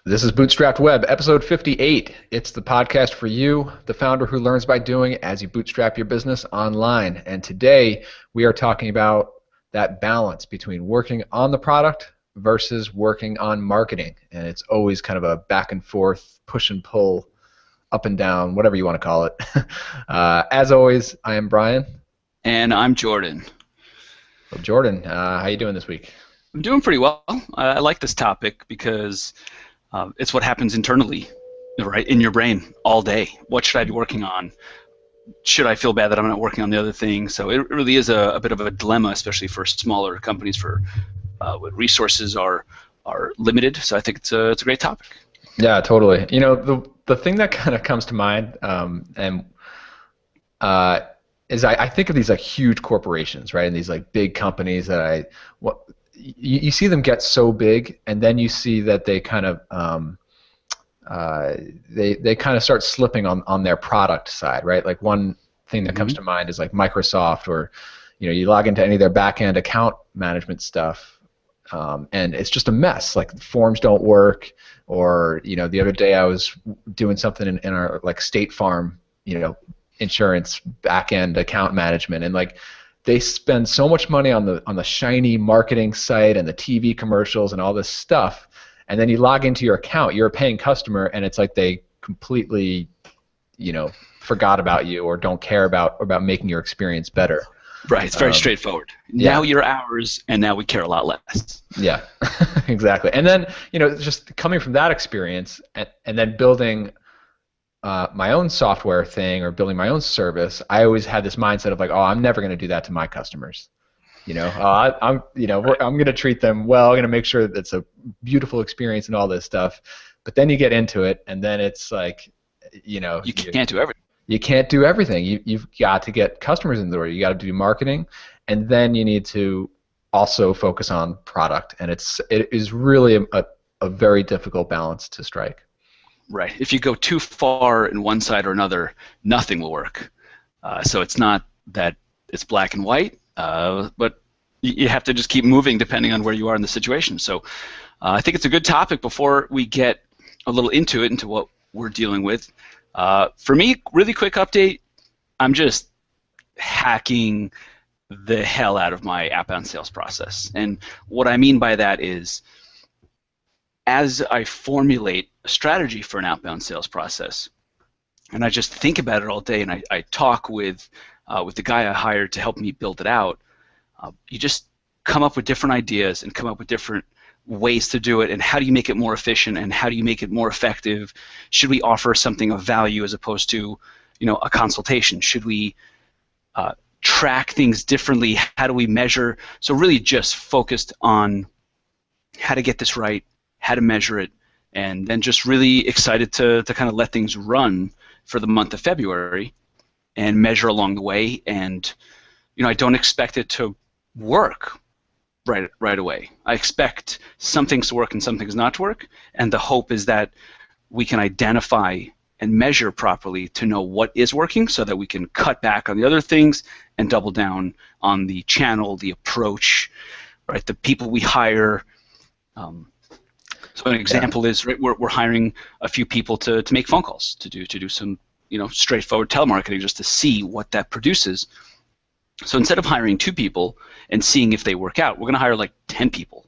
This is Bootstrapped Web, episode 58. It's the podcast for you, the founder who learns by doing as you bootstrap your business online. And today we are talking about that balance between working on the product versus working on marketing. And it's always kind of a back and forth, push and pull, up and down, whatever you want to call it. As always, I am Brian. And I'm Jordan. Well, Jordan, how you doing this week? I'm doing pretty well. I like this topic because it's what happens internally, right, in your brain all day. What should I be working on? Should I feel bad that I'm not working on the other thing? So it really is a bit of a dilemma, especially for smaller companies, for resources are limited. So I think it's a great topic. Yeah, totally. You know, the thing that kind of comes to mind is I think of these like huge corporations, right, and these like big companies that you see them get so big, and then you see that they kind of they kind of start slipping on their product side, right? Like one thing that comes to mind is like Microsoft, or you log into any of their back-end account management stuff, and it's just a mess. Like forms don't work, or the other day I was doing something in our like State Farm, insurance back-end account management, and like they spend so much money on the shiny marketing site and the TV commercials and all this stuff, and then you log into your account, you're a paying customer, and it's like they completely, forgot about you or don't care about making your experience better. Right, it's very straightforward. Yeah. Now you're ours, and now we care a lot less. Yeah, exactly. And then, just coming from that experience and then building my own software thing or building my own service, I always had this mindset of like, oh, I'm never going to do that to my customers. I'm going to treat them well. I'm going to make sure that it's a beautiful experience and all this stuff. But then you get into it, and then it's like, you can't do everything. You can't do everything. You've got to get customers in the door. You got to do marketing, and then you need to also focus on product. And it is really a very difficult balance to strike. Right. If you go too far in one side or another, nothing will work. So it's not that it's black and white, but you have to just keep moving depending on where you are in the situation. So I think it's a good topic before we get a little into what we're dealing with. For me, really quick update, I'm just hacking the hell out of my outbound sales process. And what I mean by that is, as I formulate a strategy for an outbound sales process, and I just think about it all day, and I talk with the guy I hired to help me build it out, you just come up with different ideas and come up with different ways to do it, and how do you make it more efficient, and how do you make it more effective? Should we offer something of value as opposed to a consultation? Should we track things differently? How do we measure? So really just focused on how to get this right, how to measure it, and then just really excited to kind of let things run for the month of February and measure along the way. And I don't expect it to work right away. I expect some things to work and some things not to work, and the hope is that we can identify and measure properly to know what is working, so that we can cut back on the other things and double down on the channel, the approach, right, the people we hire. So an example is, right, we're hiring a few people to make phone calls, to do some straightforward telemarketing, just to see what that produces. So instead of hiring 2 people and seeing if they work out, we're going to hire like 10 people,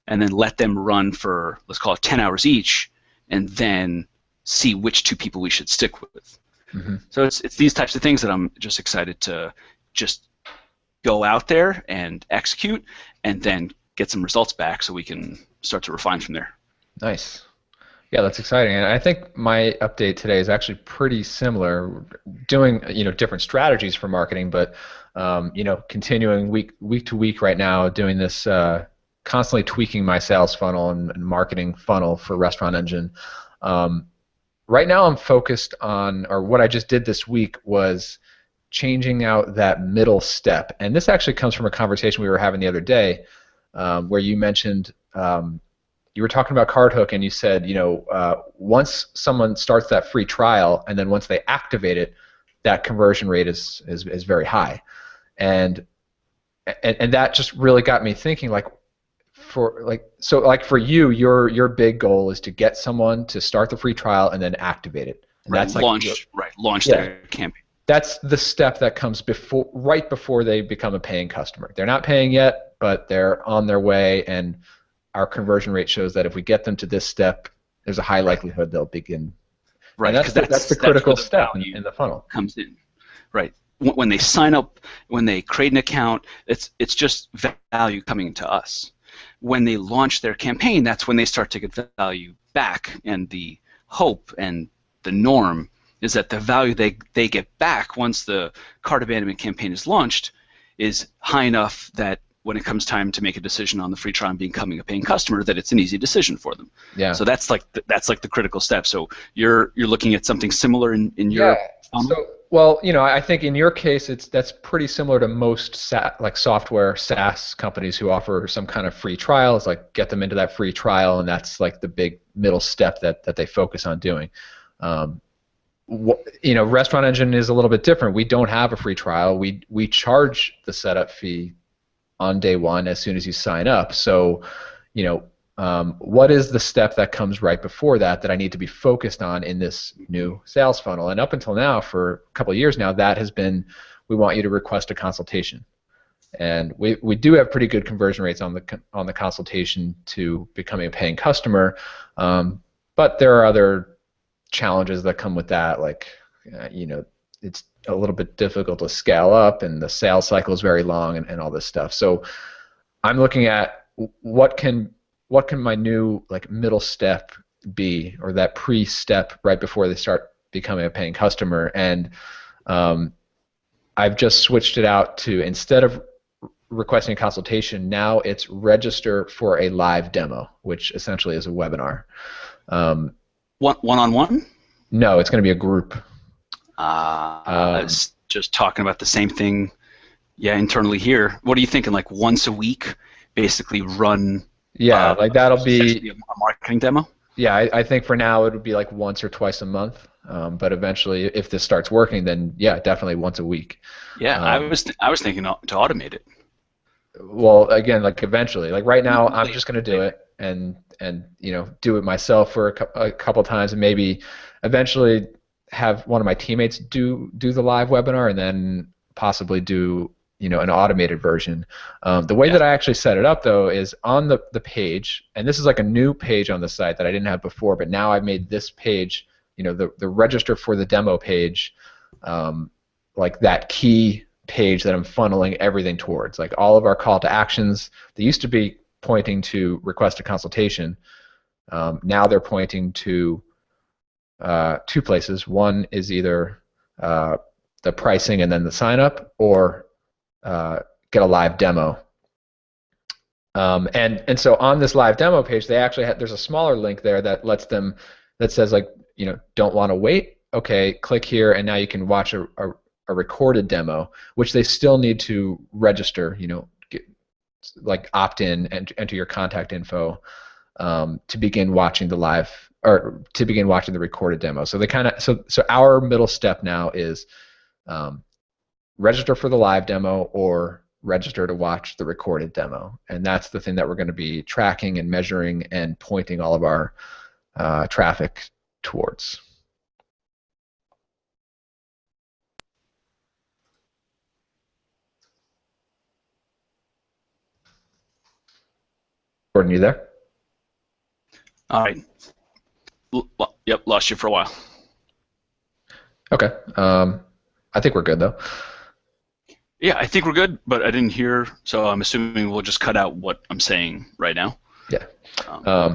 and then let them run for, let's call it 10 hours each, and then see which 2 people we should stick with. Mm-hmm. So it's these types of things that I'm just excited to just go out there and execute, and then get some results back so we can start to refine from there. Nice. Yeah, that's exciting. And I think my update today is actually pretty similar, doing different strategies for marketing, but continuing week to week right now, doing this, constantly tweaking my sales funnel and marketing funnel for Restaurant Engine. Right now I'm focused on, or what I just did this week was changing out that middle step. And this actually comes from a conversation we were having the other day, where you mentioned, you were talking about CardHook, and you said, once someone starts that free trial, and then once they activate it, that conversion rate is very high, and that just really got me thinking, like, for for you, your big goal is to get someone to start the free trial and then activate it. And Right. that's like Launch yeah, their campaign. that's the step that comes right before they become a paying customer. They're not paying yet, but they're on their way, and our conversion rate shows that if we get them to this step, there's a high likelihood they'll begin. Right, And because that's the that's critical where the step value in the funnel. comes in. Right. When they sign up, when they create an account, it's just value coming to us. When they launch their campaign, that's when they start to get value back, and the hope and the norm is that the value they get back once the cart abandonment campaign is launched is high enough that when it comes time to make a decision on the free trial and becoming a paying customer, that it's an easy decision for them. Yeah. So that's like the critical step. So you're looking at something similar in your funnel? So, well, I think in your case, that's pretty similar to most software SaaS companies who offer some kind of free trial. It's like get them into that free trial, and that's like the big middle step that they focus on doing. Restaurant Engine is a little bit different. We don't have a free trial. We charge the setup fee on day one as soon as you sign up. So, what is the step that comes right before that I need to be focused on in this new sales funnel? And up until now, for a couple of years now, that has been, we want you to request a consultation. And we do have pretty good conversion rates on the consultation to becoming a paying customer, but there are other challenges that come with that, like it's a little bit difficult to scale up, and the sales cycle is very long, and all this stuff. So I'm looking at what can my new middle step be, or that pre-step right before they start becoming a paying customer. And I've just switched it out to, instead of requesting a consultation, now it's register for a live demo, which essentially is a webinar. One-on-one? No, it's going to be a group. I was just talking about the same thing, internally here. What are you thinking? Like once a week, basically run? Yeah, that'll be a marketing demo. Yeah, I think for now it would be like once or twice a month. But eventually, if this starts working, then yeah, definitely once a week. Yeah, I was thinking to automate it. Well, again, eventually, right now, I'm just going to do it and do it myself for a couple times, and maybe eventually have one of my teammates do the live webinar, and then possibly do an automated version. The way that I actually set it up, though, is on the page, and this is like a new page on the site that I didn't have before, but now I've made this page, the register for the demo page, like that key page that I'm funneling everything towards. Like all of our call to actions, they used to be pointing to request a consultation. Now they're pointing to two places. One is either the pricing and then the sign up, or get a live demo. And so on this live demo page, they actually there's a smaller link there that says don't want to wait. Okay, click here, and now you can watch a recorded demo, which they still need to register. Opt in and enter your contact info to begin watching the live, or to begin watching the recorded demo. So so our middle step now is register for the live demo or register to watch the recorded demo, and that's the thing that we're going to be tracking and measuring and pointing all of our traffic towards. Gordon, you there? All right. Yep, lost you for a while. Okay. I think we're good, though. Yeah, I think we're good, but I didn't hear, so I'm assuming we'll just cut out what I'm saying right now. Yeah.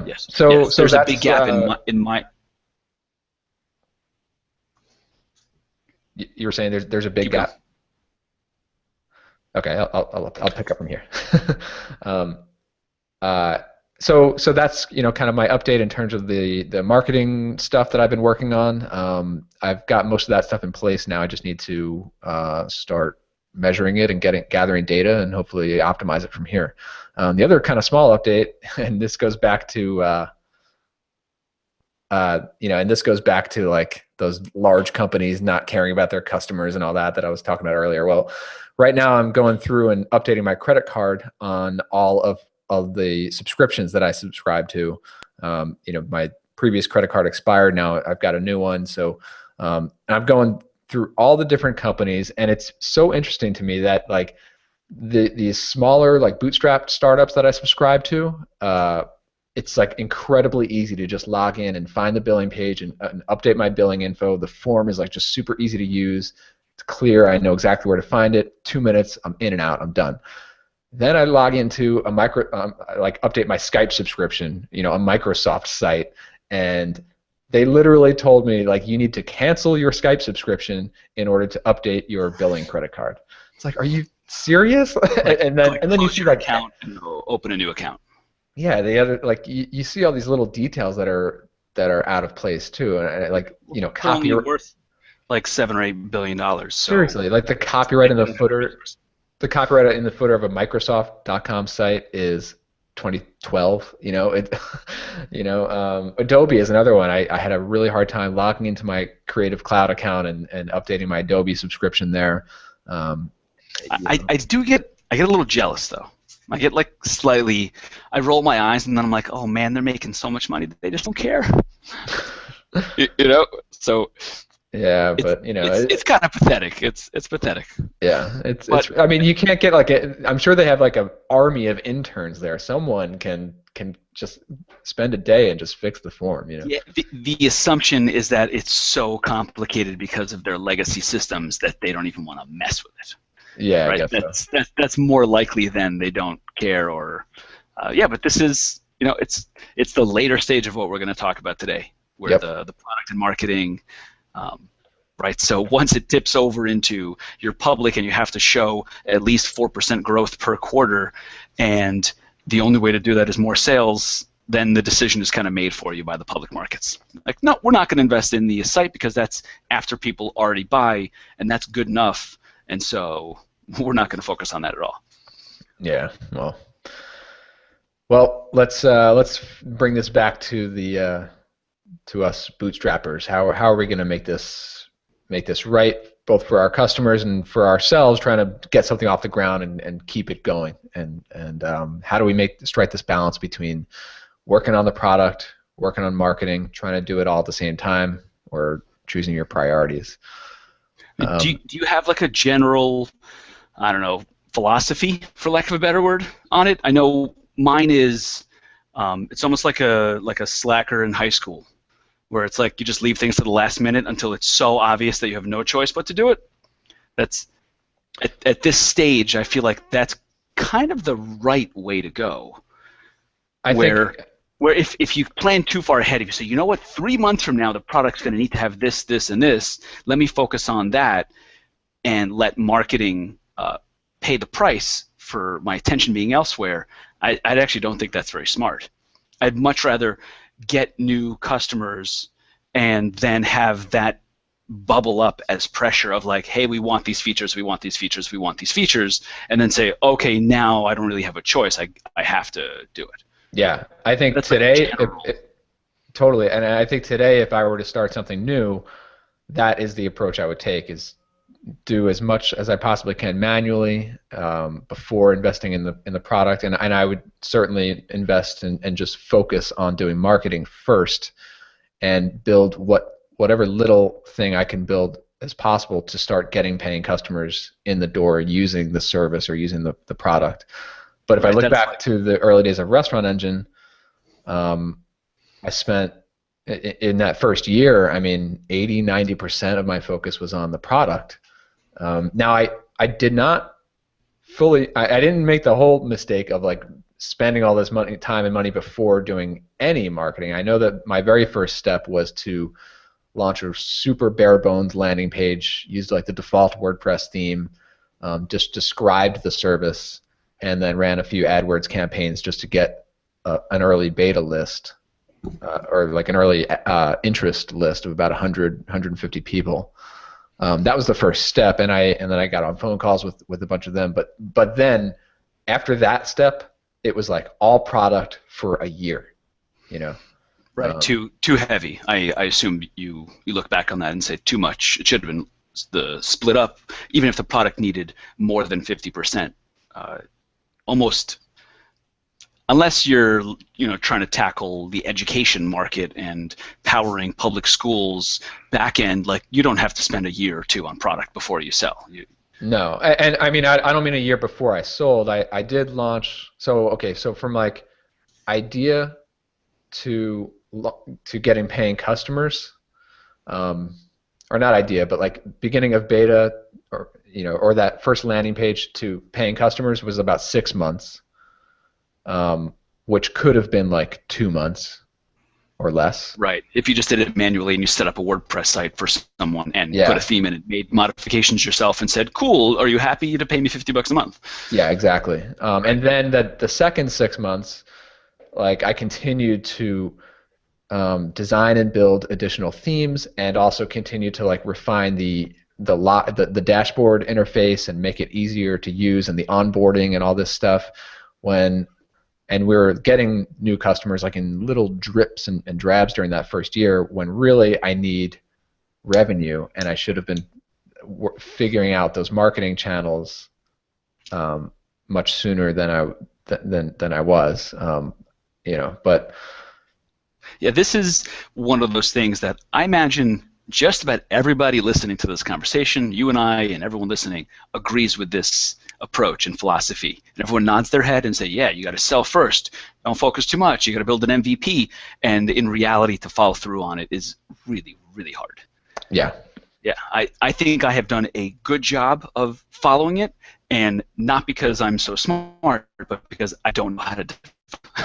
Yes. So there's a big gap in my. You were saying there's a big gap. Okay, I'll pick up from here. So that's kind of my update in terms of the marketing stuff that I've been working on. I've got most of that stuff in place now. I just need to start measuring it and gathering data, and hopefully optimize it from here. The other kind of small update, and this goes back to like those large companies not caring about their customers and all that I was talking about earlier. Well, right now I'm going through and updating my credit card on all of of the subscriptions that I subscribe to. My previous credit card expired. Now I've got a new one. So I'm going through all the different companies, and it's so interesting to me that like these smaller like bootstrapped startups that I subscribe to, it's like incredibly easy to just log in and find the billing page and update my billing info. The form is like just super easy to use. It's clear. I know exactly where to find it. 2 minutes, I'm in and out. I'm done. Then I log into a like update my Skype subscription, a Microsoft site, and they literally told me like you need to cancel your Skype subscription in order to update your billing credit card. It's like, are you serious? and then you see like account and open a new account. Yeah, the other like you see all these little details that are out of place too, and like copyright worth like $7 or $8 billion. So seriously, like the copyright in the footer. The copyright in the footer of a Microsoft.com site is 2012. Adobe is another one. I had a really hard time logging into my Creative Cloud account and updating my Adobe subscription there. I get a little jealous though. I get like slightly. I roll my eyes and then I'm like, oh man, they're making so much money that they just don't care. So. Yeah, but it's kind of pathetic. It's pathetic. Yeah, it's. I mean, you can't get like I'm sure they have like an army of interns there. Someone can just spend a day and just fix the form. Yeah. The assumption is that it's so complicated because of their legacy systems that they don't even want to mess with it. Yeah, right. I guess That's more likely than they don't care or. But this is it's the later stage of what we're going to talk about today, where the product and marketing. Right, so once it tips over into you're public and you have to show at least 4% growth per quarter, and the only way to do that is more sales, then the decision is kind of made for you by the public markets. Like, no, we're not going to invest in the site because that's after people already buy, and that's good enough, and so we're not going to focus on that at all. Yeah, well, let's bring this back to the. To us bootstrappers, how are we going to make this right, both for our customers and for ourselves, trying to get something off the ground and keep it going, and how do we strike this balance between working on the product, working on marketing, trying to do it all at the same time, or choosing your priorities? Do you have like a general, I don't know, philosophy, for lack of a better word, on it? I know mine is it's almost like a slacker in high school, where it's like you just leave things to the last minute until it's so obvious that you have no choice but to do it. That's at this stage, I feel like that's kind of the right way to go. Where if you plan too far ahead, if you say, you know what, 3 months from now the product's going to need to have this, this, and this, let me focus on that and let marketing pay the price for my attention being elsewhere, I actually don't think that's very smart. I'd much rather get new customers and then have that bubble up as pressure of like, hey, we want these features, we want these features, we want these features, and then say, okay, now I don't really have a choice. I have to do it. Yeah, I think that's today, totally, and I think today if I were to start something new, that is the approach I would take, is do as much as I possibly can manually before investing in the product, and I would certainly invest and just focus on doing marketing first and build whatever little thing I can build as possible to start getting paying customers in the door using the service or using the product. But if I look back to the early days of Restaurant Engine, I spent in that first year, I mean, 80–90% of my focus was on the product. Now I did not fully, I didn't make the whole mistake of like spending all this time and money before doing any marketing. I know that my very first step was to launch a super bare bones landing page, used like the default WordPress theme, just described the service, and then ran a few AdWords campaigns just to get an early beta list, or like an early interest list of about 150 people. That was the first step, and then I got on phone calls with a bunch of them. But then after that step, it was like all product for a year, Right. Too heavy. I assume you look back on that and say too much. It should have been the split up, even if the product needed more than 50%. Almost unless you're trying to tackle the education market and powering public schools back end, like you don't have to spend a year or two on product before you sell. No, and I mean I don't mean a year before I sold. I did launch. So okay, so from like idea to getting paying customers, or not idea, but like beginning of beta, or that first landing page to paying customers was about 6 months, which could have been like 2 months or less. Right. If you just did it manually and you set up a WordPress site for someone and Yeah. put a theme in it, made modifications yourself and said, cool, are you happy to pay me $50 a month? Yeah, exactly. And then the second 6 months, like I continued to design and build additional themes, and also continue to like refine the dashboard interface and make it easier to use, and the onboarding and all this stuff. And we were getting new customers like in little drips and drabs during that first year, when really I need revenue, and I should have been figuring out those marketing channels much sooner than I was. But yeah, this is one of those things that I imagine just about everybody listening to this conversation, you and I and everyone listening, agrees with this approach and philosophy. And everyone nods their head and say, yeah, you got to sell first. Don't focus too much. You got to build an MVP. And in reality, to follow through on it is really, really hard. Yeah. Yeah, I think I have done a good job of following it, and not because I'm so smart, but because I don't know how to do it.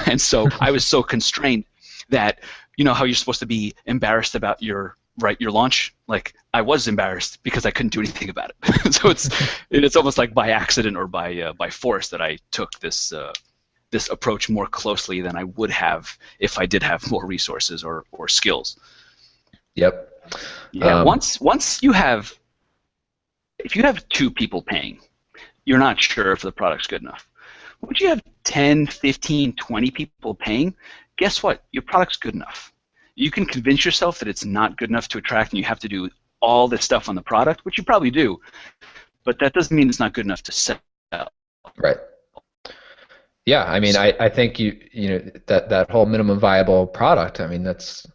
And so I was so constrained that, how you're supposed to be embarrassed about your launch? Like, I was embarrassed because I couldn't do anything about it. So it's almost like by accident or by force that I took this approach more closely than I would have if I did have more resources or skills. Yep. Yeah. Once you have, if you have 2 people paying, you're not sure if the product's good enough. Once you have 10, 15, 20 people paying, guess what? Your product's good enough. You can convince yourself that it's not good enough to attract, and you have to do all this stuff on the product, which you probably do, but that doesn't mean it's not good enough to sell. Right. Yeah, I mean, I think that whole minimum viable product. I mean, that's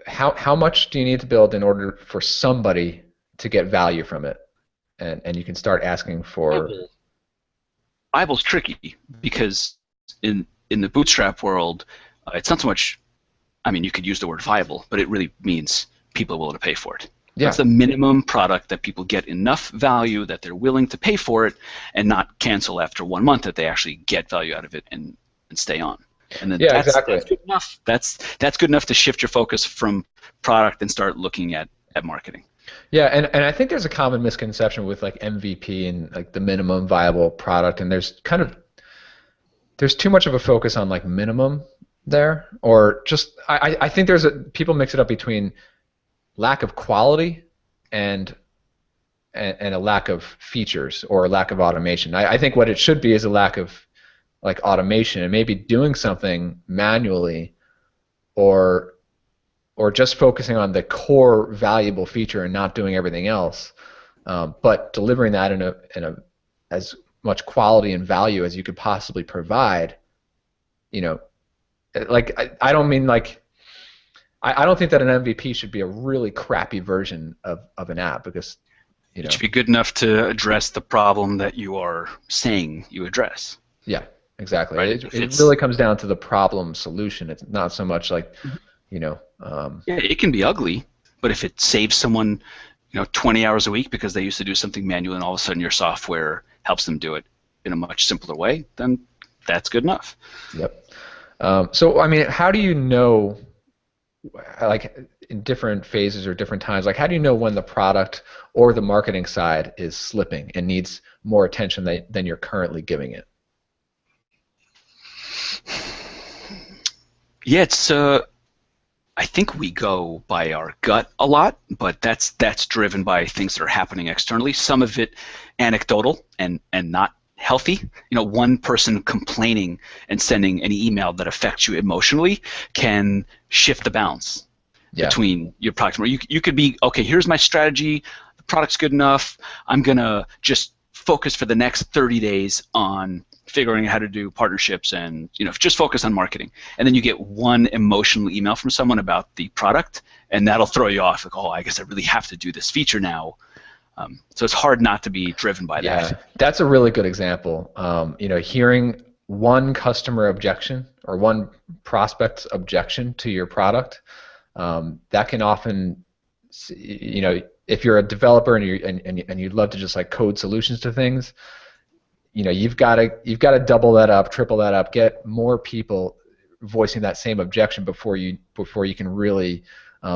how much do you need to build in order for somebody to get value from it, and you can start asking for. Bible's tricky because in the bootstrap world, it's not so much. I mean, you could use the word viable, but it really means people are willing to pay for it. Yeah. It's the minimum product that people get enough value that they're willing to pay for it, and not cancel after 1 month, that they actually get value out of it and stay on. And then exactly. That's good enough. That's good enough to shift your focus from product and start looking at marketing. Yeah, and I think there's a common misconception with like MVP and like the minimum viable product, and there's too much of a focus on like minimum there, or just I think people mix it up between lack of quality and a lack of features or a lack of automation. I think what it should be is a lack of like automation, and maybe doing something manually, or just focusing on the core valuable feature and not doing everything else, but delivering that in a as much quality and value as you could possibly provide. Like I don't mean like I don't think that an MVP should be a really crappy version of an app, because it should be good enough to address the problem that you are saying you address. Yeah, exactly. Right? It really comes down to the problem solution. It's not so much like yeah, it can be ugly, but if it saves someone 20 hours a week because they used to do something manual, and all of a sudden your software helps them do it in a much simpler way, then that's good enough. Yep. So I mean, how do you know, like in different phases or different times, like how do you know when the product or the marketing side is slipping and needs more attention than you're currently giving it? Yeah, it's I think we go by our gut a lot, but that's driven by things that are happening externally. Some of it anecdotal and not healthy. One person complaining and sending an email that affects you emotionally can shift the balance between your product. You could be, okay, here's my strategy, the product's good enough, I'm going to just focus for the next 30 days on figuring out how to do partnerships and just focus on marketing. And then you get one emotional email from someone about the product, and that'll throw you off. Like, oh, I guess I really have to do this feature now. So it's hard not to be driven by that. Yeah, that's a really good example. Hearing one customer objection or one prospect's objection to your product, that can often, if you're a developer and you'd love to just like code solutions to things, you've got to double that up, triple that up, get more people voicing that same objection before you can really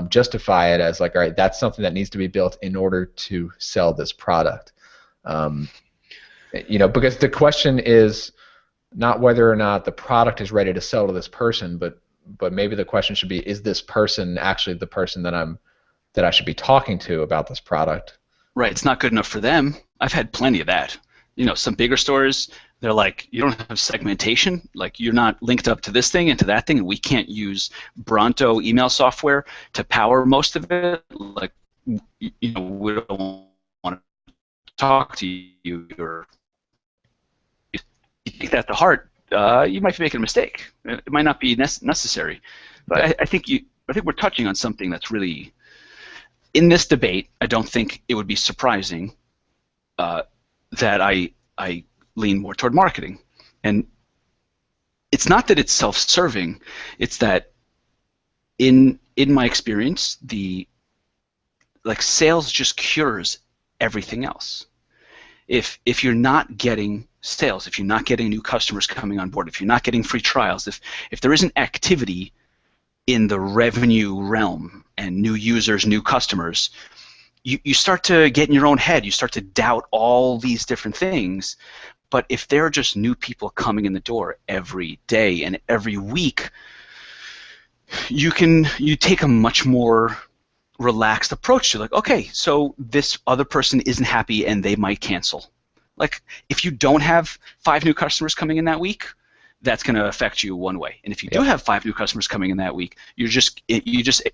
justify it as like, all right, that's something that needs to be built in order to sell this product. Because the question is not whether or not the product is ready to sell to this person, but maybe the question should be, is this person actually the person that I should be talking to about this product? Right, it's not good enough for them. I've had plenty of that. Some bigger stores, they're like, you don't have segmentation, like you're not linked up to this thing and to that thing, and we can't use Bronto email software to power most of it. Like, we don't want to talk to you. Or you take that to heart, you might be making a mistake. It might not be necessary. But I think we're touching on something that's really, in this debate, I don't think it would be surprising that I lean more toward marketing. And it's not that it's self-serving, it's that in my experience, sales just cures everything else. If you're not getting sales, if you're not getting new customers coming on board, if you're not getting free trials, if there isn't activity in the revenue realm and new users, new customers, you start to get in your own head. You start to doubt all these different things. But if there are just new people coming in the door every day and every week, you take a much more relaxed approach to, like, okay, so this other person isn't happy and they might cancel. Like, if you don't have 5 new customers coming in that week, that's going to affect you one way. And if you do have 5 new customers coming in that week, you just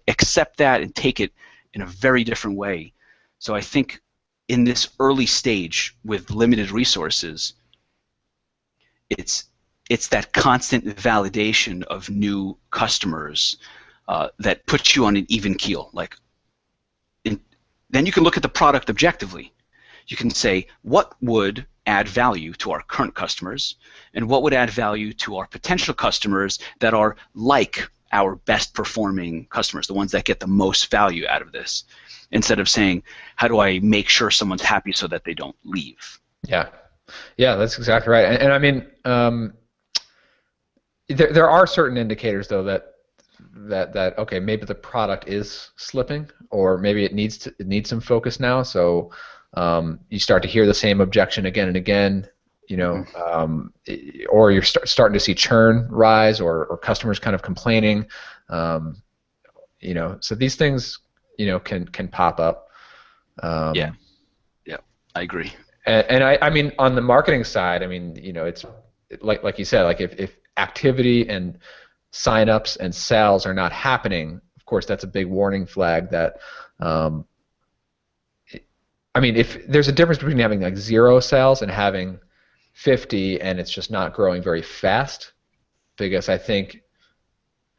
accept that and take it in a very different way. So I think in this early stage with limited resources, it's that constant validation of new customers that puts you on an even keel. Then you can look at the product objectively. You can say, what would add value to our current customers, and what would add value to our potential customers that are like our best performing customers, the ones that get the most value out of this, instead of saying, how do I make sure someone's happy so that they don't leave? Yeah, that's exactly right. And I mean, there are certain indicators though that okay, maybe the product is slipping, or maybe it needs some focus now. So you start to hear the same objection again and again, or you're starting to see churn rise, or customers kind of complaining. So these things can pop up. Yeah, I agree. And I mean, on the marketing side, I mean, it's like you said, like if activity and sign-ups and sales are not happening, of course, that's a big warning flag that. I mean, if there's a difference between having like 0 sales and having 50, and it's just not growing very fast, because I think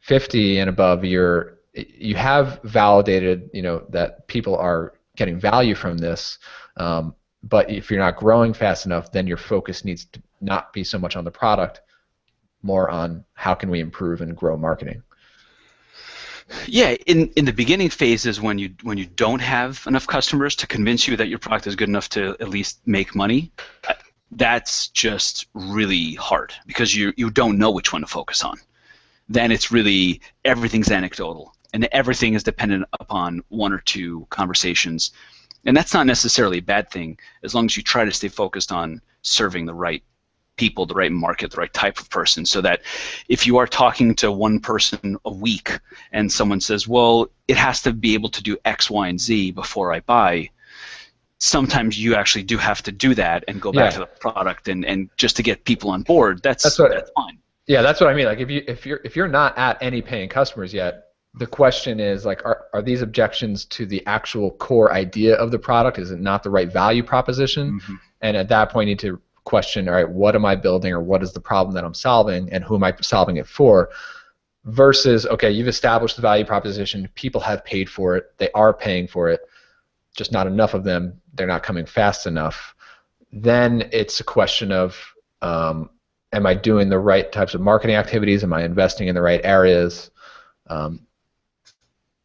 50 and above, you have validated, that people are getting value from this. But if you're not growing fast enough, then your focus needs to not be so much on the product, more on how can we improve and grow marketing. Yeah, in the beginning phases, when you don't have enough customers to convince you that your product is good enough to at least make money, that's just really hard, because you don't know which one to focus on. Then it's really, everything's anecdotal, and everything is dependent upon 1 or 2 conversations. And that's not necessarily a bad thing, as long as you try to stay focused on serving the right people, the right market, the right type of person, so that if you are talking to one person a week and someone says, well, it has to be able to do X, Y, and Z before I buy, sometimes you actually do have to do that and go back to the product and just to get people on board. That's fine. Yeah, that's what I mean. Like if you're not at any paying customers yet, the question is like, are these objections to the actual core idea of the product? Is it not the right value proposition? Mm-hmm. And at that point, you need to question, all right, what am I building, or what is the problem that I'm solving, and who am I solving it for? Versus, okay, you've established the value proposition, people have paid for it, they are paying for it, just not enough of them, they're not coming fast enough. Then it's a question of, am I doing the right types of marketing activities? Am I investing in the right areas?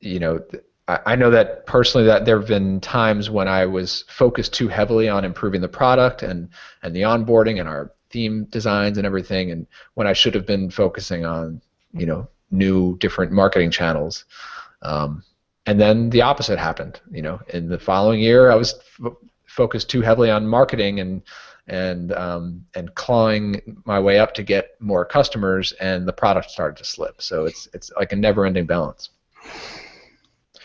You know, I know that personally that there have been times when I was focused too heavily on improving the product and the onboarding and our theme designs and everything, and when I should have been focusing on, you know, new different marketing channels. And then the opposite happened. You know, in the following year, I was focused too heavily on marketing and clawing my way up to get more customers, and the product started to slip. So it's like a never-ending balance.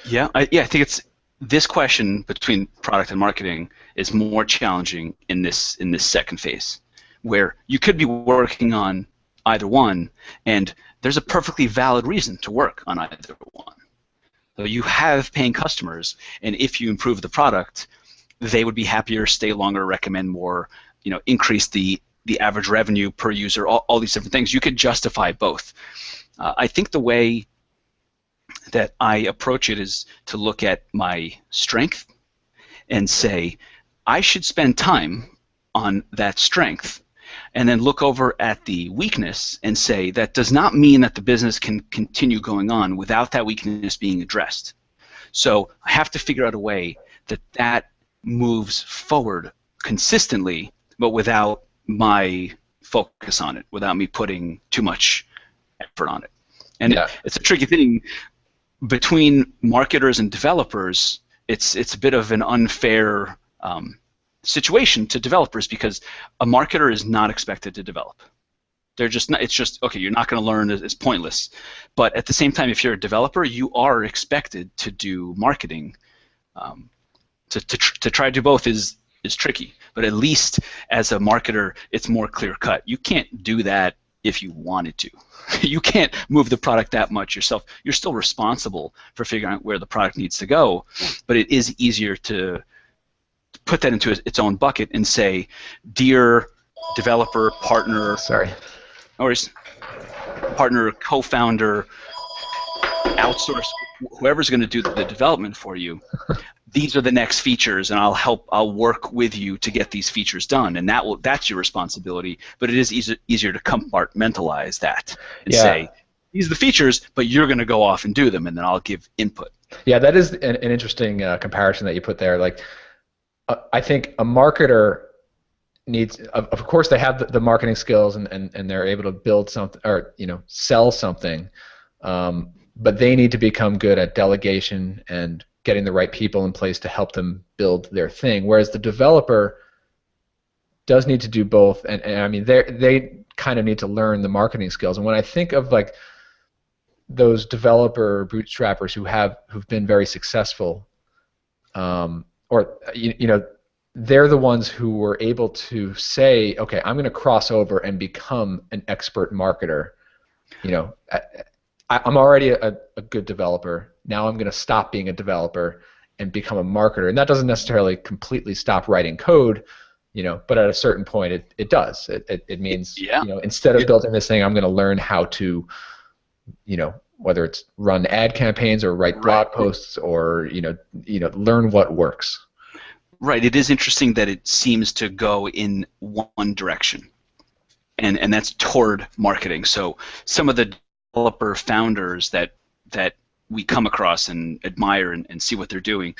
Yeah, I think it's this question between product and marketing is more challenging in this second phase, where you could be working on either one, and there's a perfectly valid reason to work on either one. So you have paying customers, and if you improve the product, they would be happier, stay longer, recommend more, you know, increase the average revenue per user, all these different things. You could justify both. I think the way that I approach it is to look at my strength and say, I should spend time on that strength, and then look over at the weakness and say, that does not mean that the business can continue going on without that weakness being addressed. So I have to figure out a way that moves forward consistently, but without my focus on it, without me putting too much effort on it. And Yeah. it's a tricky thing. Between marketers and developers, it's a bit of an unfair situation to developers, because a marketer is not expected to develop. They're just not, it's just, okay, you're not going to learn, it's pointless. But at the same time, if you're a developer, you are expected to do marketing. To try to do both is tricky, but at least as a marketer, it's more clear-cut. You can't do that if you wanted to. You can't move the product that much yourself. You're still responsible for figuring out where the product needs to go, but it is easier to put that into its own bucket and say, dear developer, partner, or partner, co-founder, outsource, whoever's going to do the development for you, these are the next features, and I'll work with you to get these features done, and that's your responsibility. But it is easier to compartmentalize that and say, these are the features, but you're going to go off and do them, and then I'll give input. Yeah, that is an interesting comparison that you put there. Like, I think a marketer needs, of course, they have the marketing skills and they're able to build something, or sell something, but they need to become good at delegation and getting the right people in place to help them build their thing. Whereas the developer does need to do both, and I mean they kind of need to learn the marketing skills. And when I think of like those developer bootstrappers who've been very successful, or they're the ones who were able to say, okay, I'm going to cross over and become an expert marketer. I'm already a good developer. Now I'm going to stop being a developer and become a marketer. And that doesn't necessarily completely stop writing code, but at a certain point it does. It means, instead of building this thing, I'm going to learn how to, whether it's run ad campaigns or write blog posts or, learn what works. Right. It is interesting that it seems to go in one direction, and that's toward marketing. So some of the developer founders that we come across and admire and see what they're doing,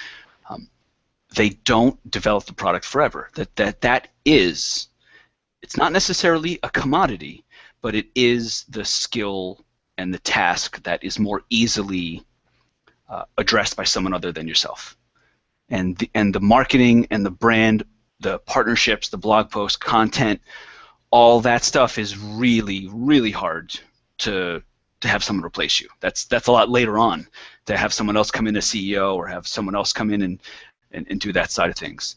they don't develop the product forever. That is, it's not necessarily a commodity, but it is the skill and the task that is more easily addressed by someone other than yourself. And the marketing and the brand, the partnerships, the blog post, content, all that stuff is really, really hard to have someone replace you. That's a lot later on, to have someone else come in as CEO or have someone else come in and do that side of things.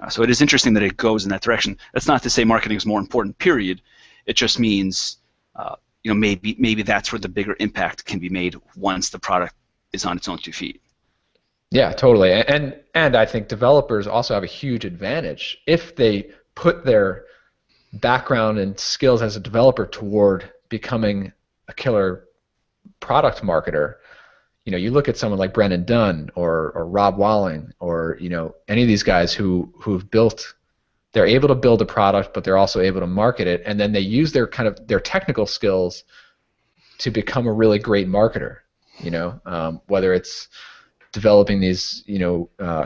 So it is interesting that it goes in that direction. That's not to say marketing is more important, period. It just means maybe that's where the bigger impact can be made once the product is on its own 2 feet. Yeah, totally. And I think developers also have a huge advantage if they put their background and skills as a developer toward becoming a killer product marketer. You look at someone like Brennan Dunn or Rob Walling or any of these guys who've built. They're able to build a product, but they're also able to market it, and then they use their their technical skills to become a really great marketer. Whether it's developing these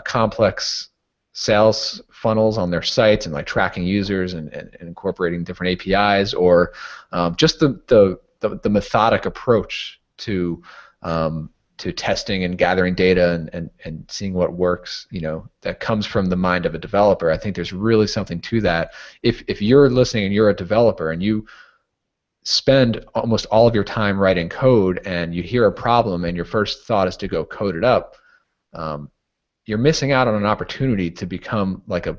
complex sales funnels on their sites and like tracking users and incorporating different APIs, or just the methodic approach to testing and gathering data and seeing what works, that comes from the mind of a developer. I think there's really something to that. If you're listening and you're a developer and you spend almost all of your time writing code and you hear a problem and your first thought is to go code it up, you're missing out on an opportunity to become like a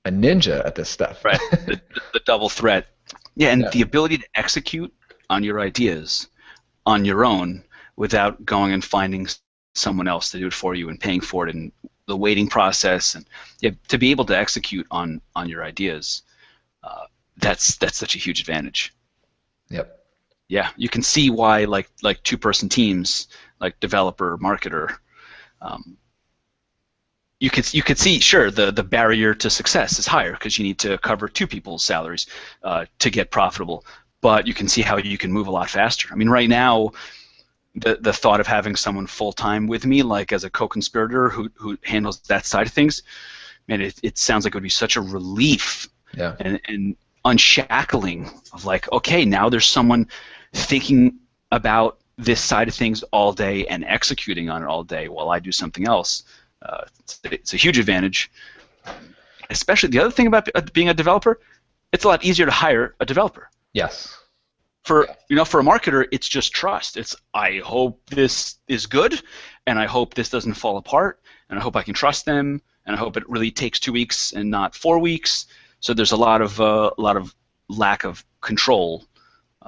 ninja at this stuff. Right. The double threat. Yeah, and the ability to execute on your ideas on your own without going and finding someone else to do it for you and paying for it, and the waiting process, and to be able to execute on your ideas, that's such a huge advantage. Yep. Yeah, you can see why like two-person teams, like developer, marketer, you could see, sure, the barrier to success is higher because you need to cover two people's salaries to get profitable. But you can see how you can move a lot faster. I mean, right now, the thought of having someone full-time with me, like as a co-conspirator who handles that side of things, man, it sounds like it would be such a relief and unshackling of like, okay, now there's someone thinking about this side of things all day and executing on it all day while I do something else. It's a huge advantage. Especially the other thing about being a developer, it's a lot easier to hire a developer. Yes. For a marketer, it's just trust. It's, I hope this is good, and I hope this doesn't fall apart, and I hope I can trust them, and I hope it really takes 2 weeks and not 4 weeks. So there's a lot of lack of control.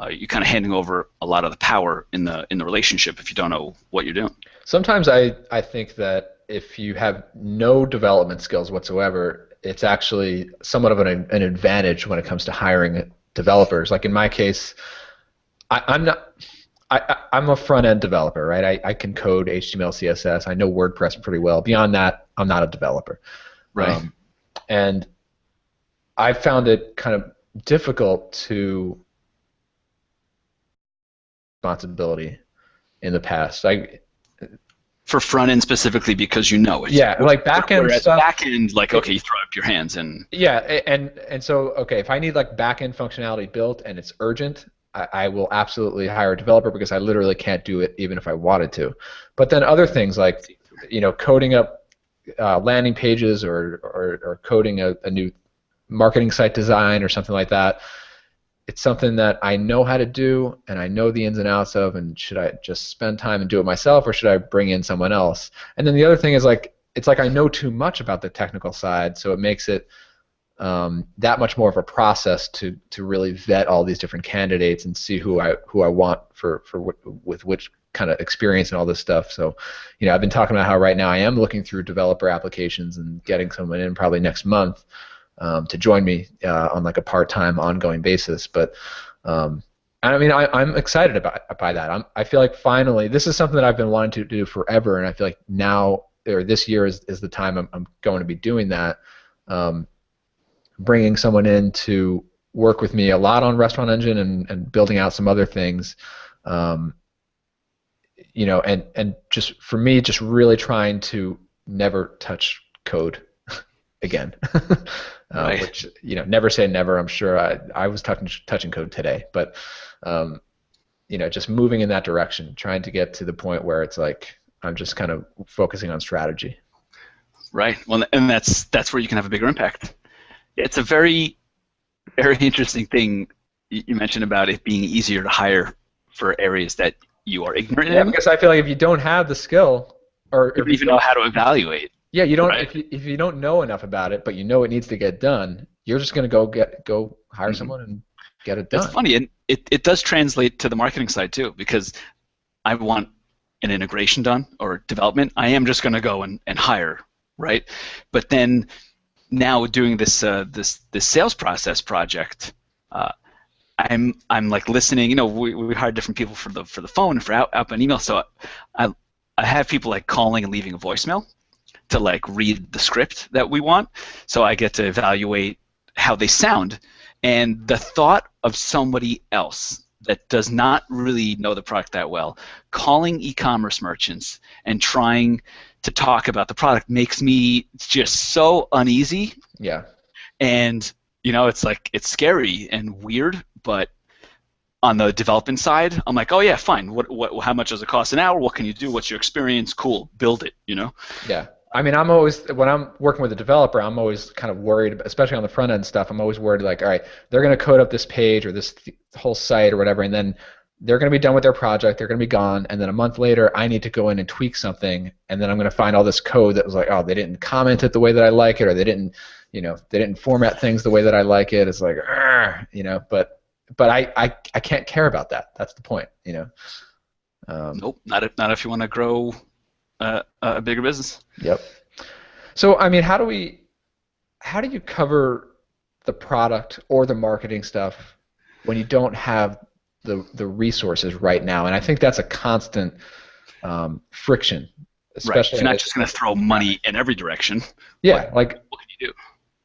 You're kind of handing over a lot of the power in the relationship if you don't know what you're doing. Sometimes I think that if you have no development skills whatsoever, it's actually somewhat of an advantage when it comes to hiring developers. Like in my case, I'm a front-end developer, right? I can code HTML, CSS. I know WordPress pretty well. Beyond that, I'm not a developer. Right. And I found it kind of difficult to responsibility in the past. For front end specifically because you know it. Yeah, like back end stuff. Back end, like, okay, you throw up your hands and. Yeah, and so okay, if I need like back end functionality built and it's urgent, I will absolutely hire a developer because I literally can't do it even if I wanted to. But then other things like coding up landing pages or coding a new marketing site design or something like that. It's something that I know how to do and I know the ins and outs of, and should I just spend time and do it myself or should I bring in someone else? And then the other thing is it's like I know too much about the technical side, so it makes it that much more of a process to really vet all these different candidates and see who I want with which kind of experience and all this stuff. So, I've been talking about how right now I am looking through developer applications and getting someone in probably next month to join me on like a part-time ongoing basis. But I mean, I'm excited by that. I feel like finally this is something that I've been wanting to do forever, and I feel like now or this year is the time I'm going to be doing that. Bringing someone in to work with me a lot on Restaurant Engine and building out some other things, and just for me, just really trying to never touch code again. Right. Which never say never. I'm sure I was touching code today, but just moving in that direction, trying to get to the point where it's like I'm just kind of focusing on strategy. Right. Well, and that's where you can have a bigger impact. It's a very, very interesting thing you mentioned about it being easier to hire for areas that you are ignorant in. Yeah, because I feel like if you don't have the skill, or you don't even know how to evaluate. Yeah, you don't. Right? If you don't know enough about it, but you know it needs to get done, you're just going to go hire someone and get it It's done. funny, and it does translate to the marketing side too, because I want an integration done or development. I am just going to go and hire, right? But then now doing this sales process project, uh, I'm like listening. You know, we hire different people for the phone and for outbound email. So I I have people like calling and leaving a voicemail to like read the script that we want. So I get to evaluate how they sound, and the thought of somebody else that does not really know the product that well calling e-commerce merchants and trying to talk about the product makes me just so uneasy. Yeah. And you know, it's like it's scary and weird, but on the development side, I'm like, oh yeah, fine. How much does it cost an hour? What can you do? What's your experience? Cool, build it. You know. Yeah. I mean, I'm always, when I'm working with a developer, I'm always kind of worried, especially on the front end stuff. I'm always worried, like, all right, they're going to code up this page or this whole site or whatever, and then they're going to be done with their project, they're going to be gone, and then a month later, I need to go in and tweak something, and then I'm going to find all this code that was like, oh, they didn't comment it the way that I like it, or they didn't, they didn't format things the way that I like it. It's like, but I can't care about that. That's the point. Nope, not if you want to grow a bigger business. Yep. So, I mean, how do you cover the product or the marketing stuff when you don't have the resources right now? And I think that's a constant friction, Right. especially. You're not just going to throw money in every direction. Yeah, like, What can you do?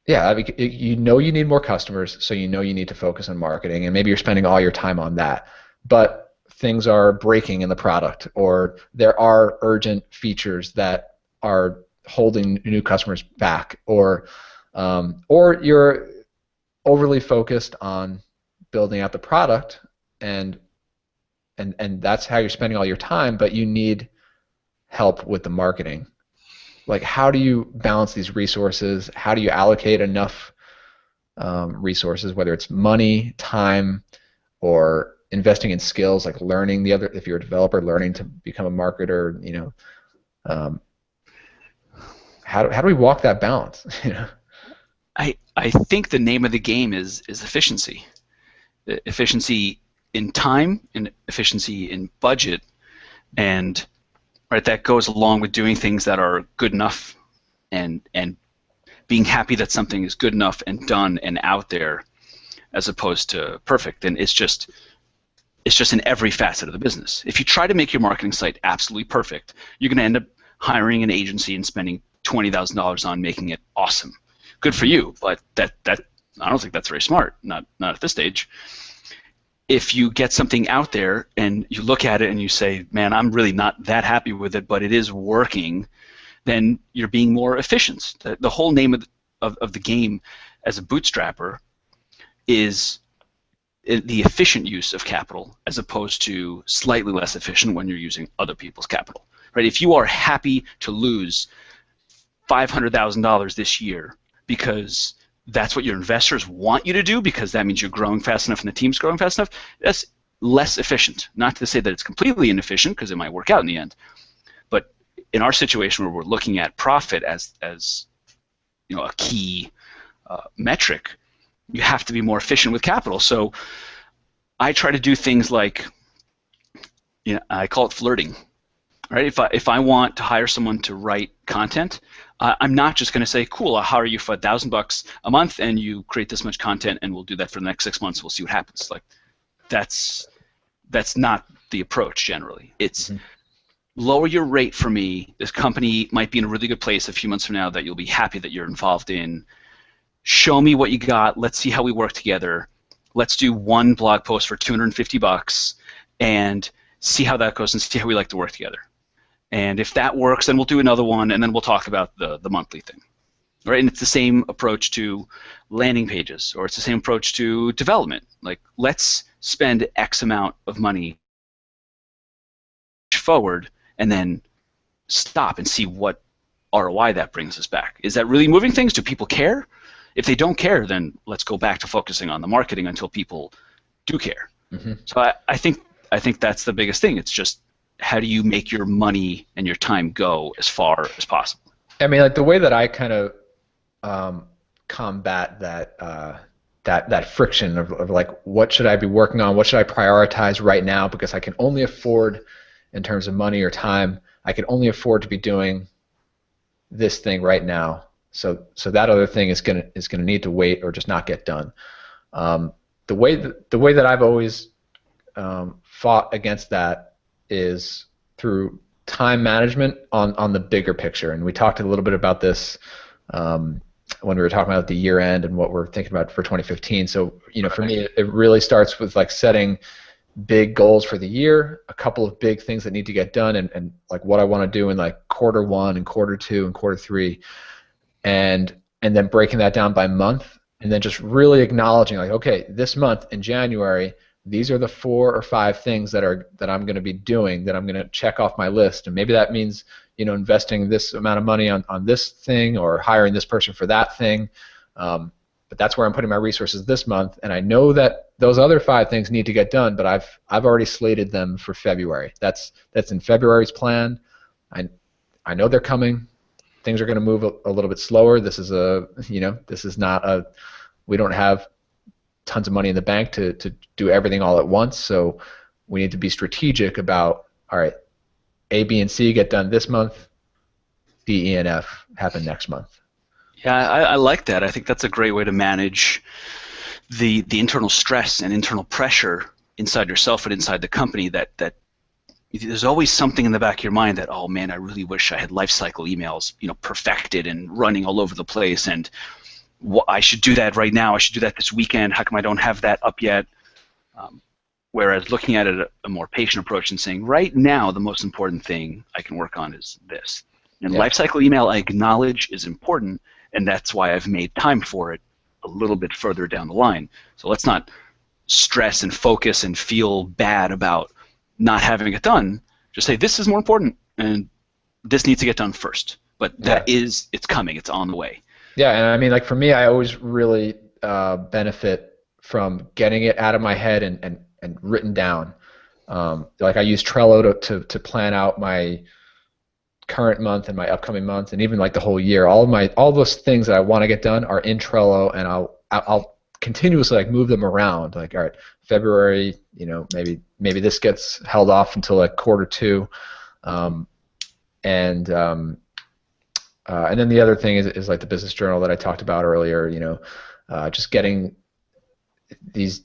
yeah, I mean, you need more customers, so you need to focus on marketing, and maybe you're spending all your time on that. But things are breaking in the product, or there are urgent features that are holding new customers back, or you're overly focused on building out the product, and that's how you're spending all your time, but you need help with the marketing. Like, how do you balance these resources? How do you allocate enough resources, whether it's money, time, or investing in skills like learning if you're a developer, learning to become a marketer, um, how do we walk that balance? I think the name of the game is efficiency. Efficiency in time and efficiency in budget, and right, that goes along with doing things that are good enough, and being happy that something is good enough and done and out there, as opposed to perfect. And it's just in every facet of the business. If you try to make your marketing site absolutely perfect, you're going to end up hiring an agency and spending $20,000 on making it awesome. Good for you, but that I don't think that's very smart. Not at this stage. If you get something out there and you look at it and you say, man, I'm really not that happy with it, but it is working, then you're being more efficient. The whole name of the game as a bootstrapper is the efficient use of capital, as opposed to slightly less efficient when you're using other people's capital. Right? If you are happy to lose $500,000 this year because that's what your investors want you to do, because that means you're growing fast enough and the team's growing fast enough, that's less efficient. Not to say that it's completely inefficient, because it might work out in the end. But in our situation where we're looking at profit as a key metric, you have to be more efficient with capital. So I try to do things like, I call it flirting. Right? If I want to hire someone to write content, I'm not just going to say, cool, I'll hire you for $1,000 a month and you create this much content and we'll do that for the next 6 months. We'll see what happens. Like, that's not the approach generally. It's lower your rate for me. This company might be in a really good place a few months from now that you'll be happy that you're involved in. Show me what you got. Let's see how we work together. Let's do one blog post for $250 and see how that goes and see how we like to work together. And if that works, then we'll do another one, and then we'll talk about the monthly thing. Right? And it's the same approach to landing pages, or it's the same approach to development. Like, let's spend X amount of money forward and then stop and see what ROI that brings us back. Is that really moving things? Do people care? If they don't care, then let's go back to focusing on the marketing until people do care. So I think that's the biggest thing. It's just, how do you make your money and your time go as far as possible? I mean, like, the way that I kind of combat that that friction of like, what should I be working on? What should I prioritize right now? Because I can only afford, in terms of money or time, I can only afford to be doing this thing right now. So that other thing is gonna need to wait or just not get done. Um, the way that I've always fought against that is through time management on the bigger picture. And we talked a little bit about this when we were talking about the year end and what we're thinking about for 2015. So, for me, it really starts with like setting big goals for the year, a couple of big things that need to get done, and like what I want to do in like quarter one and quarter two and quarter three, and then breaking that down by month, and then just really acknowledging like, okay, this month in January, these are the 4 or 5 things that I'm going to be doing, that I'm going to check off my list. And maybe that means investing this amount of money on this thing, or hiring this person for that thing. But that's where I'm putting my resources this month, and I know that those other 5 things need to get done, but I've already slated them for February. That's in February's plan. I know they're coming. Things are going to move a little bit slower. This is not we don't have tons of money in the bank to do everything all at once, so we need to be strategic about, all right, A, B, and C get done this month, D, E, and F happen next month. Yeah, I like that. I think that's a great way to manage the internal stress and internal pressure inside yourself and inside the company, that there's always something in the back of your mind that, oh man, I really wish I had lifecycle emails, perfected and running all over the place, and I should do that right now. I should do that this weekend. How come I don't have that up yet? Whereas looking at it a more patient approach and saying, right now, the most important thing I can work on is this. And lifecycle email, I acknowledge, is important, and that's why I've made time for it a little bit further down the line. So let's not stress and focus and feel bad about not having it done. Just say, this is more important, and this needs to get done first. But it's coming. It's on the way. Yeah, and I mean, like for me, I always really benefit from getting it out of my head and written down. Like I use Trello to plan out my current month and my upcoming month, and even like the whole year. All those things that I want to get done are in Trello, and I'll continuously like move them around. Like, all right, February, maybe this gets held off until like quarter two, and then the other thing is like the business journal that I talked about earlier. Just getting these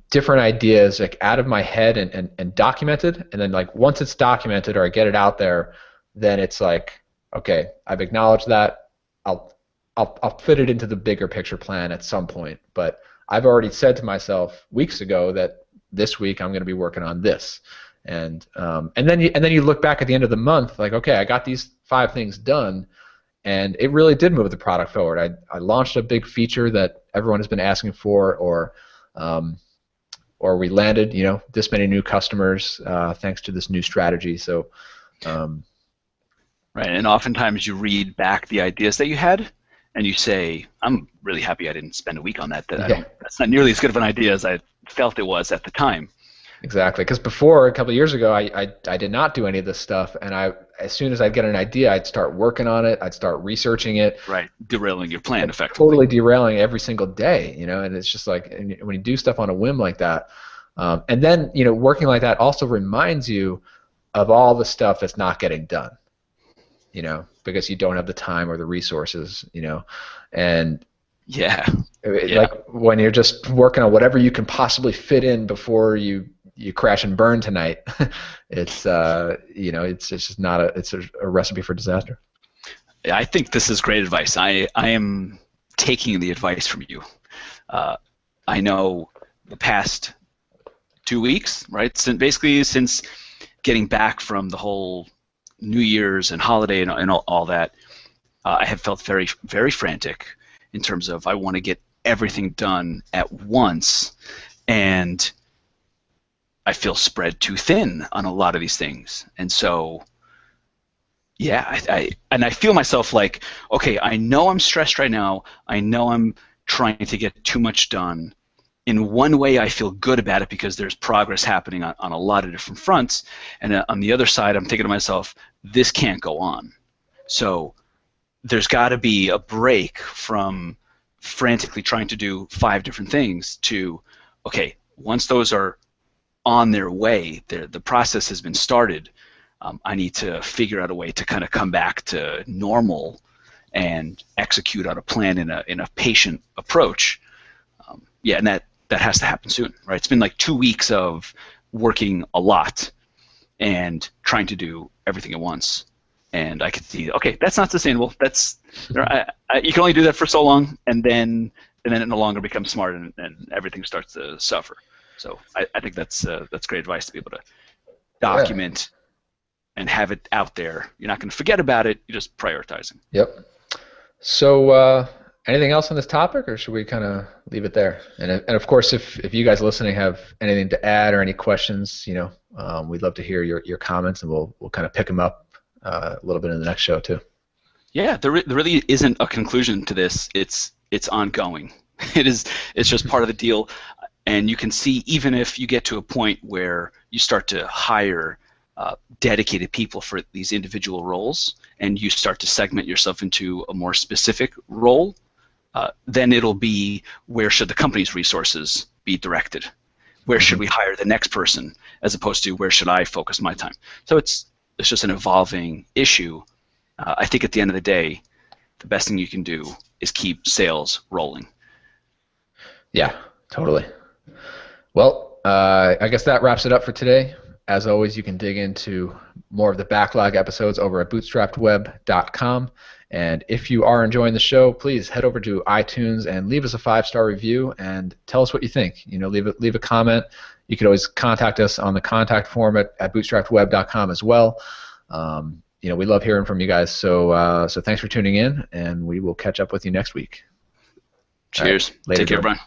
different ideas like out of my head and documented, and then like once it's documented or I get it out there, then it's like, okay, I've acknowledged that. I'll fit it into the bigger picture plan at some point. But I've already said to myself weeks ago that this week I'm going to be working on this, and then you look back at the end of the month like, okay, I got these 5 things done. And it really did move the product forward. I launched a big feature that everyone has been asking for, or we landed, this many new customers thanks to this new strategy. So, right. And oftentimes you read back the ideas that you had, and you say, "I'm really happy I didn't spend a week on that. That's not nearly as good of an idea as I felt it was at the time." Exactly, because before, a couple of years ago, I did not do any of this stuff, and as soon as I'd get an idea, I'd start working on it, I'd start researching it. Right, derailing your plan effectively. Totally derailing every single day, and it's just like, and when you do stuff on a whim like that, and then, working like that also reminds you of all the stuff that's not getting done, because you don't have the time or the resources, and like when you're just working on whatever you can possibly fit in before you crash and burn tonight, it's it's just not it's a recipe for disaster. I think this is great advice. I am taking the advice from you. I know the past 2 weeks, right? Since getting back from the whole New Year's and holiday and all that, I have felt very, very frantic in terms of I want to get everything done at once, and I feel spread too thin on a lot of these things. And so, I feel myself like, okay, I know I'm stressed right now. I know I'm trying to get too much done. In one way, I feel good about it because there's progress happening on a lot of different fronts. And on the other side, I'm thinking to myself, this can't go on. So there's got to be a break from frantically trying to do 5 different things to, okay, once those are on their way, the process has been started, I need to figure out a way to kind of come back to normal and execute on a plan in a patient approach. Yeah, and that has to happen soon, right? It's been like 2 weeks of working a lot and trying to do everything at once. And I could see, okay, that's not sustainable. You can only do that for so long, and then it no longer becomes smart, and everything starts to suffer. So I think that's great advice, to be able to document and have it out there. You're not going to forget about it. You're just prioritizing. Yep. So anything else on this topic, or should we kind of leave it there? And of course, if you guys listening have anything to add or any questions, we'd love to hear your comments, and we'll kind of pick them up a little bit in the next show too. Yeah, there really isn't a conclusion to this. It's ongoing. It's just part of the deal. And you can see, even if you get to a point where you start to hire dedicated people for these individual roles, and you start to segment yourself into a more specific role, then it'll be, where should the company's resources be directed? Where should we hire the next person, as opposed to where should I focus my time? So it's just an evolving issue. I think at the end of the day, the best thing you can do is keep sales rolling. Yeah, totally. Well, I guess that wraps it up for today. As always, you can dig into more of the backlog episodes over at bootstrappedweb.com. And if you are enjoying the show, please head over to iTunes and leave us a 5-star review and tell us what you think. Leave a comment. You can always contact us on the contact form at bootstrappedweb.com as well. We love hearing from you guys. So thanks for tuning in, and we will catch up with you next week. Cheers. Later, Take care, Brian.